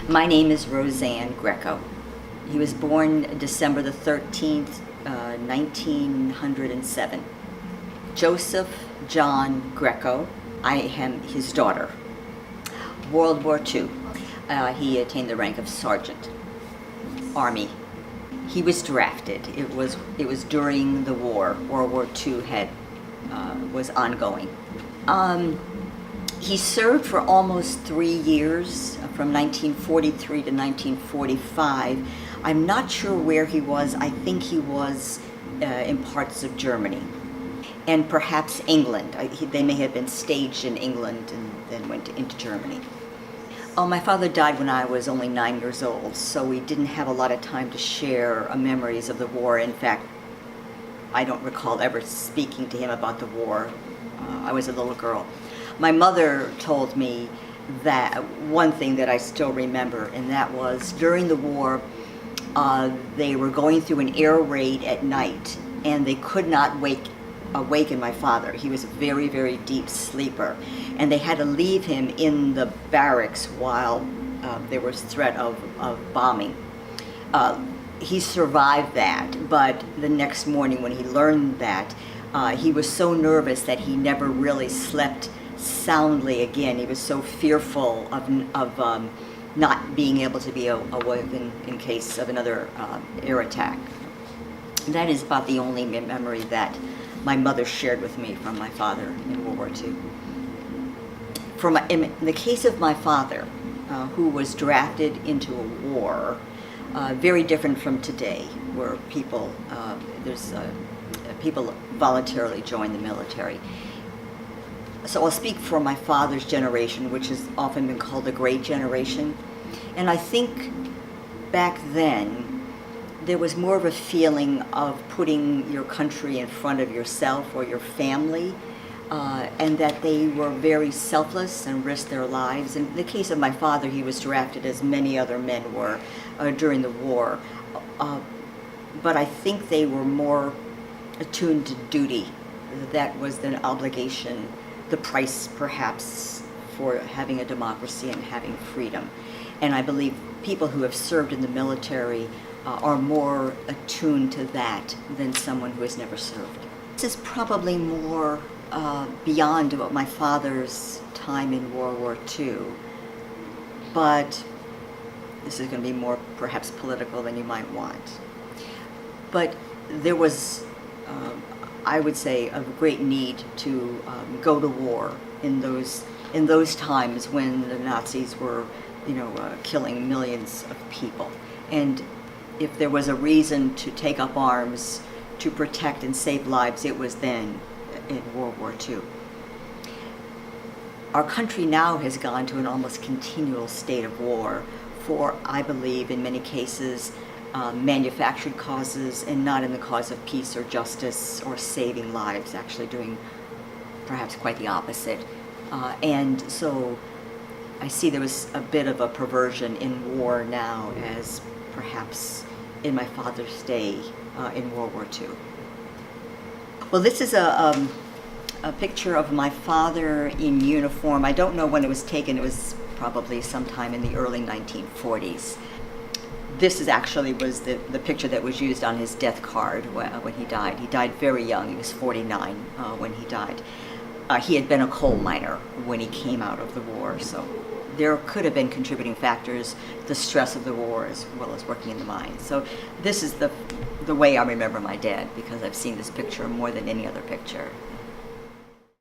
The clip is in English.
My name is Roseanne Greco. He was born December the 13th, 1907. Joseph John Greco. I am his daughter. World War II. He attained the rank of sergeant, Army. He was drafted. It was during the war. World War II was ongoing. He served for almost 3 years, from 1943 to 1945. I'm not sure where he was. I think he was in parts of Germany and perhaps England. They may have been staged in England and then went into Germany. Oh, my father died when I was only 9 years old, so we didn't have a lot of time to share memories of the war. In fact, I don't recall ever speaking to him about the war. I was a little girl. My mother told me that one thing that I still remember, and that was during the war, they were going through an air raid at night, and they could not awaken my father. He was a very, very deep sleeper, and they had to leave him in the barracks while there was threat of bombing. He survived that, but the next morning when he learned that, he was so nervous that he never really slept soundly again. He was so fearful of not being able to be awoken in case of another air attack. That is about the only memory that my mother shared with me from my father in World War II. In the case of my father, who was drafted into a war, very different from today, where people voluntarily join the military. So I'll speak for my father's generation, which has often been called the Great Generation. And I think back then, there was more of a feeling of putting your country in front of yourself or your family, and that they were very selfless and risked their lives. In the case of my father, he was drafted as many other men were during the war. But I think they were more attuned to duty. That was an obligation, the price perhaps for having a democracy and having freedom. And I believe people who have served in the military are more attuned to that than someone who has never served. This is probably more beyond what my father's time in World War II, but this is going to be more perhaps political than you might want. But there was, I would say, a great need to go to war in those times when the Nazis were, killing millions of people. And if there was a reason to take up arms to protect and save lives, it was then in World War II. Our country now has gone to an almost continual state of war for, I believe, in many cases, manufactured causes and not in the cause of peace or justice or saving lives, actually doing perhaps quite the opposite. And so I see there was a bit of a perversion in war now as perhaps in my father's day in World War II. Well, this is a picture of my father in uniform. I don't know when it was taken. It was probably sometime in the early 1940s. This was the picture that was used on his death card when he died. He died very young. He was 49 when he died. He had been a coal miner when he came out of the war, so there could have been contributing factors, the stress of the war as well as working in the mines. So this is the way I remember my dad, because I've seen this picture more than any other picture.